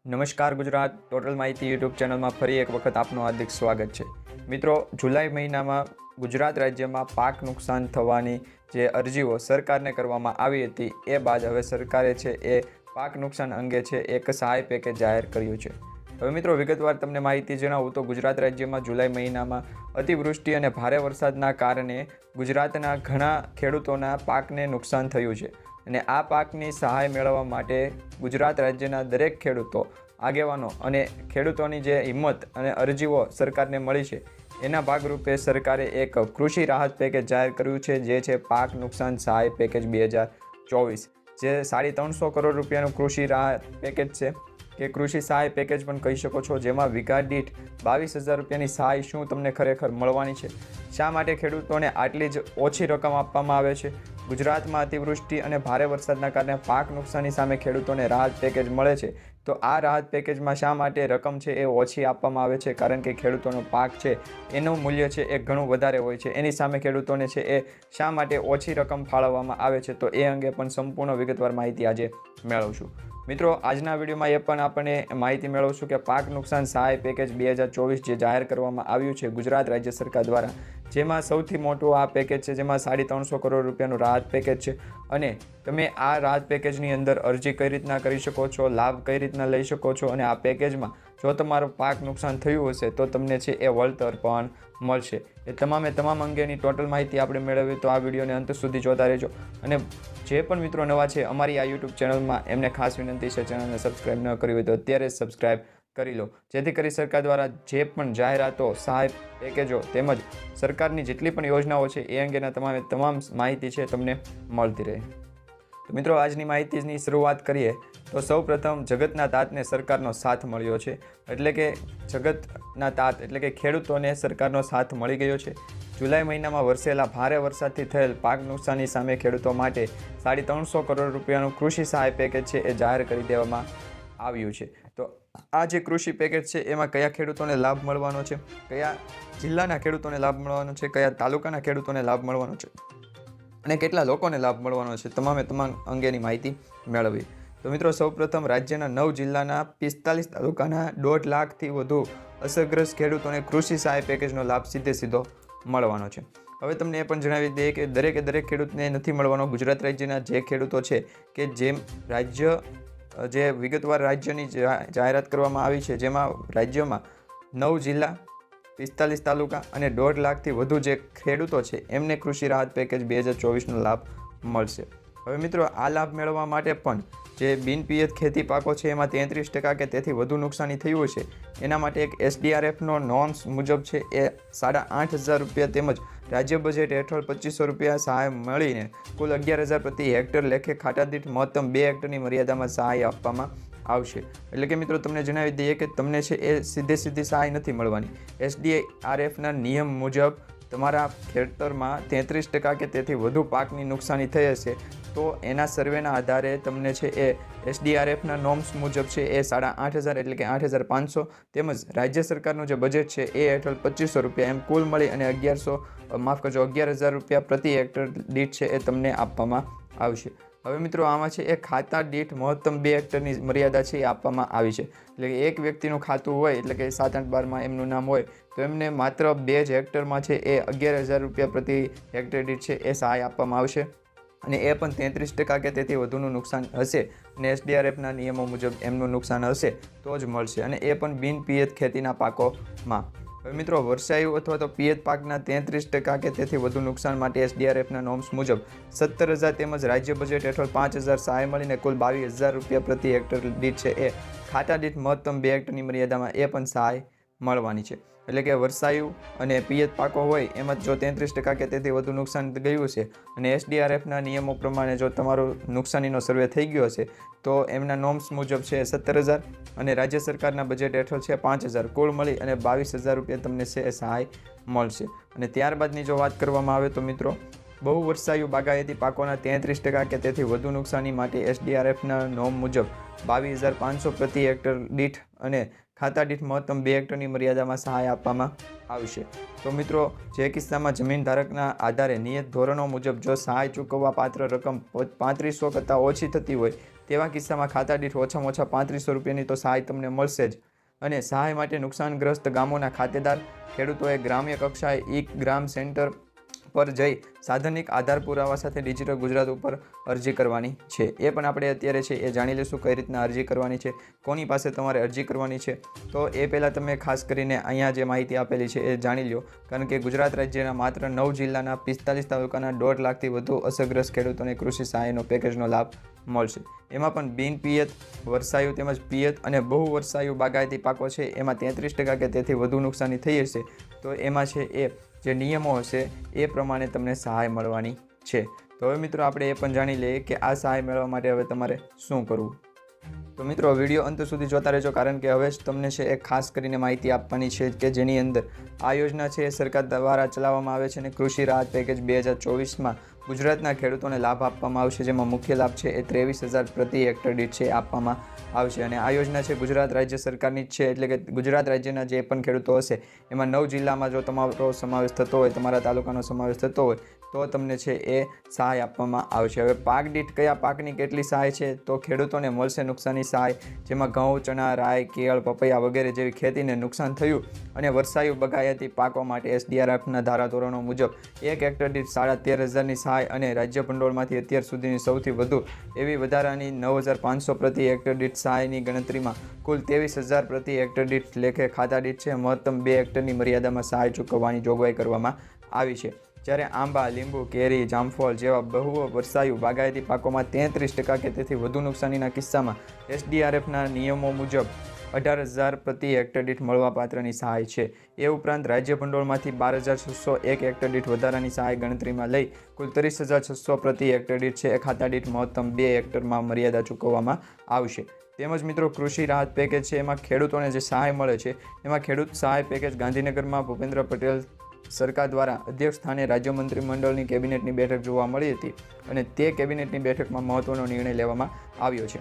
નમસ્કાર ગુજરાત ટોટલ માહિતી યુટ્યુબ ચેનલમાં ફરી એક વખત આપનું હાર્દિક સ્વાગત છે। મિત્રો, જુલાઈ મહિનામાં ગુજરાત રાજ્યમાં પાક નુકસાન થવાની જે અરજીઓ સરકારને કરવામાં આવી હતી એ બાદ હવે સરકારે છે એ પાક નુકસાન અંગે છે એક સહાય પેકેજ જાહેર કર્યું છે। હવે મિત્રો, વિગતવાર તમને માહિતી જણાવું તો ગુજરાત રાજ્યમાં જુલાઈ મહિનામાં અતિવૃષ્ટિ અને ભારે વરસાદના કારણે ગુજરાતના ઘણા ખેડૂતોના પાકને નુકસાન થયું છે અને આ પાકની સહાય મેળવવા માટે ગુજરાત રાજ્યના દરેક ખેડૂતો, આગેવાનો અને ખેડૂતોની જે હિંમત અને અરજીઓ સરકારને મળી છે એના ભાગરૂપે સરકારે એક કૃષિ રાહત પેકેજ જાહેર કર્યું છે, જે છે પાક નુકસાન સહાય પેકેજ 2024, જે 350 કરોડ રૂપિયાનું કૃષિ રાહત પેકેજ છે કે કૃષિ સહાય પેકેજ પણ કહી શકો છો, જેમાં વીઘા દીઠ 22,000 રૂપિયાની સહાય શું તમને ખરેખર મળવાની છે, શા માટે ખેડૂતોને આટલી જ ઓછી રકમ આપવામાં આવે છે। ગુજરાતમાં અતિવૃષ્ટિ અને ભારે વરસાદના કારણે પાક નુકસાની સામે ખેડૂતોને રાહત પેકેજ મળે છે, તો આ રાહત પેકેજમાં શા માટે રકમ છે એ ઓછી આપવામાં આવે છે? કારણ કે ખેડૂતોનો પાક છે એનું મૂલ્ય છે એ ઘણું વધારે હોય છે, એની સામે ખેડૂતોને છે એ શા માટે ઓછી રકમ ફાળવવામાં આવે છે, તો એ અંગે પણ સંપૂર્ણ વિગતવાર માહિતી આજે મેળવશું। મિત્રો, આજના વિડીયોમાં એ પણ આપણે માહિતી મેળવશું કે પાક નુકસાન સહાય પેકેજ 2024 જે જાહેર કરવામાં આવ્યું છે ગુજરાત રાજ્ય સરકાર દ્વારા, જેમાં સૌથી મોટું આ પેકેજ છે, જેમાં 350 કરોડ રૂપિયાનું રાહત પેકેજ છે અને તમે આ રાહત પેકેજની અંદર અરજી કઈ રીતના કરી શકો છો, લાભ કઈ રીતના લઈ શકો છો અને આ પેકેજમાં જો તમારું પાક નુકસાન થયું હશે તો તમને છે એ વળતર પણ મળશે। એ તમામ અંગેની ટોટલ માહિતી આપણે મેળવીએ તો આ વિડીયોને અંત સુધી જોતા રહેજો અને જે પણ મિત્રો નવા છે અમારી આ યુટ્યુબ ચેનલમાં, એમને ખાસ વિનંતી છે ચેનલને સબસ્ક્રાઈબ ન કરી હોય તો અત્યારે જ સબસ્ક્રાઈબ કરી લો, જેથી કરી સરકાર દ્વારા જે પણ જાહેરાતો, સહાય પેકેજો તેમજ સરકારની જેટલી પણ યોજનાઓ છે એ અંગેના તમામ માહિતી છે તમને મળતી રહે। તો મિત્રો, આજની માહિતીની શરૂઆત કરીએ તો સૌપ્રથમ જગતના તાતને સરકારનો સાથ મળ્યો છે, એટલે કે જગતના તાત એટલે કે ખેડૂતોને સરકારનો સાથ મળી ગયો છે। જુલાઈ મહિનામાં વરસેલા ભારે વરસાદથી થયેલ પાક નુકસાની સામે ખેડૂતો માટે 350 કરોડ રૂપિયાનું કૃષિ સહાય પેકેજ છે એ જાહેર કરી દેવામાં આવ્યું છે। તો આ જે કૃષિ પેકેજ છે એમાં કયા ખેડૂતોને લાભ મળવાનો છે, કયા જિલ્લાના ખેડૂતોને લાભ મળવાનો છે, કયા તાલુકાના ખેડૂતોને લાભ મળવાનો છે અને કેટલા લોકોને લાભ મળવાનો છે, તમામ અંગેની માહિતી મેળવી। તો મિત્રો, સૌપ્રથમ રાજ્યના 9 જિલ્લાના 45 તાલુકાના 1.5 લાખથી વધુ અસરગ્રસ્ત ખેડૂતોને કૃષિ સહાય પેકેજનો લાભ સીધો મળવાનો છે। હવે તમને એ પણ જણાવી દઈએ કે દરેક ખેડૂતને નથી મળવાનો। ગુજરાત રાજ્યના જે ખેડૂતો છે કે જેમ જે વિગતવાર રાજ્યની જાહેરાત કરવામાં આવી છે, જેમાં રાજ્યમાં 9 જિલ્લા, 45 તાલુકા અને 1.5 લાખથી વધુ જે ખેડૂતો છે એમને કૃષિ રાહત પેકેજ 2024નો લાભ મળશે। હવે મિત્રો, આ લાભ મેળવવા માટે પણ જે બિનપિયત ખેતી પાકો છે એમાં 33% કે તેથી વધુ નુકસાની થયું છે, એના માટે એક SDRFનો નોર્મ્સ મુજબ છે એ 8,500 રૂપિયા તેમજ રાજ્ય બજેટ હેઠળ 2,500 રૂપિયા સહાય મળીને કુલ 11,000 પ્રતિ હેક્ટર લેખે ખાતા દીઠ મહત્તમ 2 હેક્ટરની મર્યાદામાં સહાય આપવામાં આવશે। એટલે કે મિત્રો, તમને જણાવી દઈએ કે તમને છે એ સીધી સહાય નથી મળવાની। SDRFના નિયમ મુજબ તમારા ખેતરમાં 33% કે તેથી વધુ પાકની નુકસાની થઈ હશે તો એના સર્વેના આધારે તમને છે એ SDRFના નોર્મ્સ મુજબ છે એ 8,500 એટલે કે 8,500 તેમજ રાજ્ય સરકારનું જે બજેટ છે એ હેઠળ 2,500 રૂપિયા એમ કુલ મળી અને 11,000 રૂપિયા પ્રતિ હેક્ટર દીઠ છે એ તમને આપવામાં આવશે। હવે મિત્રો, આમાં છે એ ખાતા દીઠ મહત્તમ 2 હેક્ટરની મર્યાદા છે એ આપવામાં આવી છે, એટલે કે એક વ્યક્તિનું ખાતું હોય એટલે કે 7-8-12માં એમનું નામ હોય તો એમને માત્ર 2 જ હેક્ટરમાં છે એ 11,000 રૂપિયા પ્રતિ હેક્ટર દીઠ છે એ સહાય આપવામાં આવશે અને એ પણ 33% કે તેથી વધુનું નુકસાન હશે અને SDRFના નિયમો મુજબ એમનું નુકસાન હશે તો જ મળશે અને એ પણ બિનપિયત ખેતીના પાકોમાં। હવે મિત્રો, વર્ષાયુ અથવા તો પિયત પાકના 33% કે તેથી વધુ નુકસાન માટે SDRFના નોર્મ્સ મુજબ 17,000 તેમજ રાજ્ય બજેટ હેઠળ 5,000 સહાય મળીને કુલ 22,000 રૂપિયા પ્રતિ હેક્ટર દીઠ છે એ ખાતા દીઠ મહત્તમ 2 હેક્ટરની મર્યાદામાં એ પણ સહાય મળવાની છે। એટલે કે વર્ષાયુ અને પિયત પાકો હોય એમાં જો 33% કે તેથી વધુ નુકસાન ગયું છે અને SDRFના નિયમો પ્રમાણે જો તમારું નુકસાનીનો સર્વે થઈ ગયો હશે તો એમના નોર્મ્સ મુજબ છે 17,000 અને રાજ્ય સરકારના બજેટ હેઠળ છે 5,000 કુલ મળી અને 22,000 રૂપિયા તમને છે એ સહાય મળશે। અને ત્યારબાદની જો વાત કરવામાં આવે તો મિત્રો, બહુ વર્ષાયુ બાગાયતી પાકોના 33% કે તેથી વધુ નુકસાની માટે SDRFના નોર્મ મુજબ 22,500 પ્રતિ હેક્ટર દીઠ અને ખાતા દીઠ મહત્તમ 2 હેક્ટરની મર્યાદામાં સહાય આપવામાં આવશે। તો મિત્રો, જે કિસ્સામાં જમીન ધારકના આધારે નિયત ધોરણો મુજબ જો સહાય ચૂકવવા પાત્ર રકમ 3500 કરતાં ઓછી થતી હોય તેવા કિસ્સામાં ખાતા દીઠ ઓછામાં ઓછા 3500 રૂપિયાની તો સહાય તમને મળશે જ. અને સહાય માટે નુકસાનગ્રસ્ત ગામોના ખાતેદાર ખેડૂતોએ ગ્રામ્ય કક્ષાએ ગ્રામ સેન્ટર પર જઈ સાધનિક આધાર પુરાવા સાથે ડિજિટલ ગુજરાત ઉપર અરજી કરવાની છે. એ પણ આપણે અત્યારે છે એ જાણી લઈશું કઈ રીતના અરજી કરવાની છે, કોની પાસે તમારે અરજી કરવાની છે. તો એ પહેલાં તમે ખાસ કરીને અહીંયા જે માહિતી આપેલી છે એ જાણી લો, કારણ કે ગુજરાત રાજ્યના માત્ર 9 જિલ્લાના 45 તાલુકાના 1.5 લાખથી વધુ અસરગ્રસ્ત ખેડૂતોને કૃષિ સહાયનો પેકેજનો લાભ મળશે. એમાં પણ બિન પિયત, વર્ષાયુ તેમજ પિયત અને બહુ વર્ષાયુ બાગાયતી પાકો છે એમાં 33% કે તેથી વધુ નુકસાની થઈ હશે તો એમાં છે એ જે નિયમો હશે એ પ્રમાણે તમને સહાય મળવાની છે. તો હવે મિત્રો આપણે એ પણ જાણી લઈએ કે આ સહાય મેળવવા માટે હવે તમારે શું કરવું. તો મિત્રો વિડીયો અંત સુધી જોતા રહેજો, કારણ કે હવે જ તમને છે એ ખાસ કરીને માહિતી આપવાની છે કે જેની અંદર આ યોજના છે એ સરકાર દ્વારા ચલાવવામાં આવે છે અને કૃષિ રાહત પેકેજ 2024માં ગુજરાતના ખેડૂતોને લાભ આપવામાં આવશે, જેમાં મુખ્ય લાભ છે એ 23,000 પ્રતિ હેક્ટર દીઠ છે આપવામાં આવશે. અને આ યોજના છે ગુજરાત રાજ્ય સરકારની જ છે, એટલે કે ગુજરાત રાજ્યના જે પણ ખેડૂતો હશે એમાં 9 જિલ્લામાં જો તમારો સમાવેશ થતો હોય, તમારા તાલુકાનો સમાવેશ થતો હોય તો તમને છે એ સહાય આપવામાં આવશે. હવે પાક દીઠ કયા પાકની કેટલી સહાય છે, તો ખેડૂતોને મળશે નુકસાની સહાય, જેમાં ઘઉં, ચણા, રાઈ, કેળ, પપૈયા વગેરે જેવી ખેતીને નુકસાન થયું અને વર્ષાયુ બગાયતી પાકો માટે SDRFના ધારાધોરણો મુજબ 1 હેક્ટર દીઠ 13,500ની સહાય અને રાજ્ય ભંડોળમાંથી અત્યાર સુધીની સૌથી વધુ એવી વધારાની 9,500 પ્રતિ હેક્ટર દીઠ સહાયની ગણતરીમાં કુલ 23,000 પ્રતિ હેક્ટર દીઠ લેખે ખાતા દીઠ છે મહત્તમ 2 હેક્ટરની મર્યાદામાં સહાય ચૂકવવાની જોગવાઈ કરવામાં આવી છે. જ્યારે આંબા, લીંબુ, કેરી, જામફળ જેવા બહુ વર્ષાયુ બાગાયતી પાકોમાં 33% કે તેથી વધુ નુકસાનીના કિસ્સામાં SDRFના નિયમો મુજબ 18,000 પ્રતિ હેક્ટર દીઠ મળવાપાત્રની સહાય છે. એ ઉપરાંત રાજ્ય ભંડોળમાંથી 12,601 હેક્ટર દીઠ વધારાની સહાય ગણતરીમાં લઈ કુલ 30,600 પ્રતિ હેક્ટર દીઠ છે એ ખાતા દીઠ મહત્તમ 2 હેક્ટરમાં મર્યાદા ચૂકવવામાં આવશે. તેમજ મિત્રો કૃષિ રાહત પેકેજ છે એમાં ખેડૂતોને જે સહાય મળે છે એમાં ખેડૂત સહાય પેકેજ ગાંધીનગરમાં ભૂપેન્દ્ર પટેલ સરકાર દ્વારા અધ્યક્ષ સ્થાને રાજ્ય મંત્રીમંડળની કેબિનેટની બેઠક જોવા મળી હતી અને તે કેબિનેટની બેઠકમાં મહત્વનો નિર્ણય લેવામાં આવ્યો છે.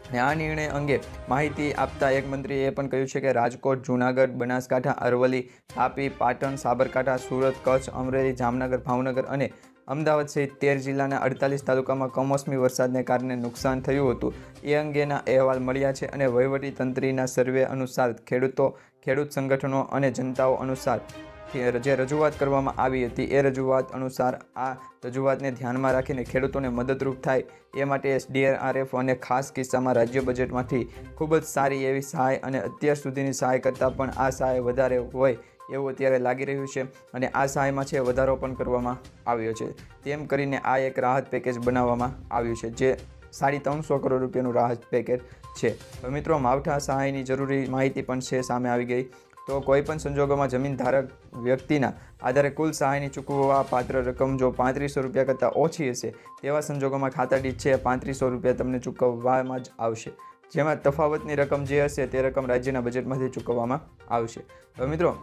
અને આ નિર્ણય અંગે માહિતી આપતા એક મંત્રીએ એ પણ કહ્યું છે કે રાજકોટ, જૂનાગઢ, બનાસકાંઠા, અરવલ્લી, તાપી, પાટણ, સાબરકાંઠા, સુરત, કચ્છ, અમરેલી, જામનગર, ભાવનગર અને અમદાવાદ સહિત 13 જિલ્લાના 48 તાલુકામાં કમોસમી વરસાદને કારણે નુકસાન થયું હતું. એ અંગેના અહેવાલ મળ્યા છે અને વહીવટી તંત્રીના સર્વે અનુસાર ખેડૂતો, ખેડૂત સંગઠનો અને જનતાઓ અનુસાર જે રજૂઆત કરવામાં આવી હતી એ રજૂઆત અનુસાર આ રજૂઆતને ધ્યાનમાં રાખીને ખેડૂતોને મદદરૂપ થાય એ માટે SDRF અને ખાસ કિસ્સામાં રાજ્ય બજેટમાંથી ખૂબ જ સારી એવી સહાય અને અત્યાર સુધીની સહાય કરતાં પણ આ સહાય વધારે હોય એવું અત્યારે લાગી રહ્યું છે અને આ સહાયમાં છે વધારો પણ કરવામાં આવ્યો છે. તેમ કરીને આ એક રાહત પેકેજ બનાવવામાં આવ્યું છે જે 350 કરોડ રૂપિયાનું રાહત પેકેજ છે. હવે મિત્રો માવઠા સહાયની જરૂરી માહિતી પણ છે સામે આવી ગઈ. તો કોઈપણ સંજોગોમાં જમીન ધારક વ્યક્તિના આધારે કુલ સહાયની ચૂકવવા પાત્ર રકમ જો 3500 રૂપિયા કરતાં ઓછી હશે તેવા સંજોગોમાં ખાતા દીઠ છે 3500 રૂપિયા તમને ચૂકવવામાં જ આવશે, જેમાં તફાવતની રકમ જે હશે તે રકમ રાજ્યના બજેટમાંથી ચૂકવવામાં આવશે. હવે મિત્રો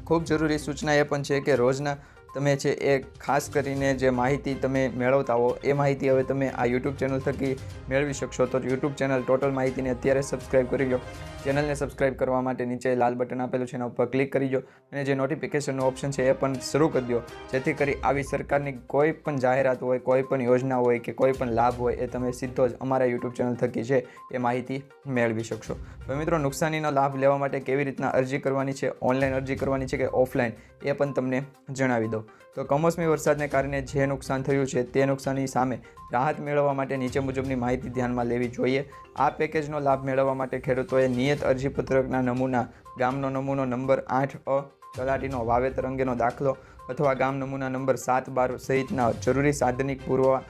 ખૂબ જરૂરી સૂચના એ પણ છે કે રોજના તમે છે એ ખાસ કરીને જે માહિતી તમે મેળવતા હો એ માહિતી હવે તમે આ YouTube ચેનલ થકી મેળવી શકશો. તો YouTube ચેનલ ટોટલ માહિતીને અત્યારે સબસ્ક્રાઈબ કરી લો. ચેનલને સબસ્ક્રાઈબ કરવા માટે નીચે લાલ બટન આપેલું છે એના ઉપર ક્લિક કરી દો અને જે નોટિફિકેશનનો ઓપ્શન છે એ પણ શરૂ કરી દો, જેથી કરી આવી સરકારની કોઈ પણ જાહેરાત હોય, કોઈ પણ યોજના હોય કે કોઈ પણ લાભ હોય એ તમે સીધો જ અમારા YouTube ચેનલ થકી છે એ માહિતી મેળવી શકશો. તો મિત્રો નુકસાનીનો લાભ લેવા માટે કેવી રીતના અરજી કરવાની છે, ઓનલાઈન અરજી કરવાની છે કે ઓફલાઈન, એ પણ તમને જણાવી દઉં. તો કમોસમી વરસાદને કારણે જે નુકસાન થયું છે તે નુકસાનની સામે રાહત મેળવવા માટે નીચે મુજબની માહિતી ધ્યાનમાં લેવી જોઈએ. આ પેકેજનો લાભ મેળવવા માટે ખેડૂતોએ નિયત અરજીપત્રકના નમૂના, ગામનો નમૂનો નંબર 8A, તલાટીનો વાવેતર અંગેનો દાખલો અથવા ગામ નમૂના નંબર 7-12 સહિતના જરૂરી સાધનિક પુરાવા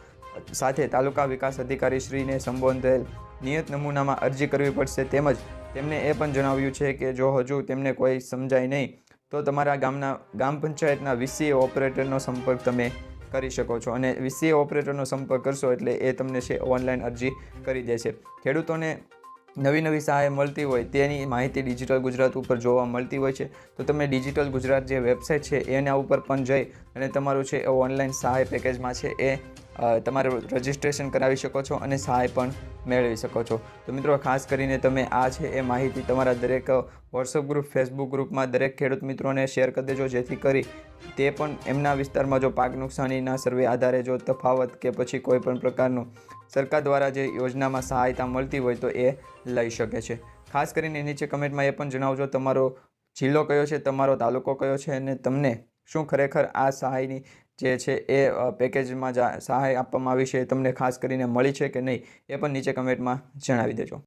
સાથે તાલુકા વિકાસ અધિકારી શ્રીને સંબોધેલ નિયત નમૂનામાં અરજી કરવી પડશે. તેમજ તેમને એ પણ જણાવ્યું છે કે જો હજુ તેમને કોઈ સમજાય નહીં તો તમારા ગામ પંચાયતના VCA ઓપરેટરનો સંપર્ક તમે કરી શકો છો અને VCA ઓપરેટરનો સંપર્ક કરશો એટલે એ તમને છે ઓનલાઈન અરજી કરી દેશે. ખેડૂતોને નવી સહાય મળતી હોય તેની માહિતી ડિજિટલ ગુજરાત ઉપર જોવા મળતી હોય છે, તો તમે ડિજિટલ ગુજરાત જે વેબસાઇટ છે એના ઉપર પણ જઈ અને તમારું છે એ ઓનલાઈન સહાય પેકેજમાં છે એ તમારે રજિસ્ટ્રેશન કરાવી શકો છો અને સહાય પણ મેળવી શકો છો. તો મિત્રો ખાસ કરીને તમે આ છે એ માહિતી તમારા દરેક વોટ્સઅપ ગ્રુપ, ફેસબુક ગ્રુપમાં દરેક ખેડૂત મિત્રોને શેર કરી દેજો, જેથી કરી તે પણ એમના વિસ્તારમાં જો પાક નુકસાનીના સર્વે આધારે જો તફાવત કે પછી કોઈ પણ પ્રકારનું સરકાર દ્વારા જે યોજનામાં સહાયતા મળતી હોય તો એ લઈ શકે છે. ખાસ કરીને નીચે કમેન્ટમાં એ પણ જણાવજો તમારો જિલ્લો કયો છે, તમારો તાલુકો કયો છે અને તમને શું ખરેખર આ સહાયની જે છે એ પેકેજમાં સહાય આપવામાં આવી છે તમને ખાસ કરીને મળી છે કે નહીં, એ પણ નીચે કમેન્ટમાં જણાવી દેજો.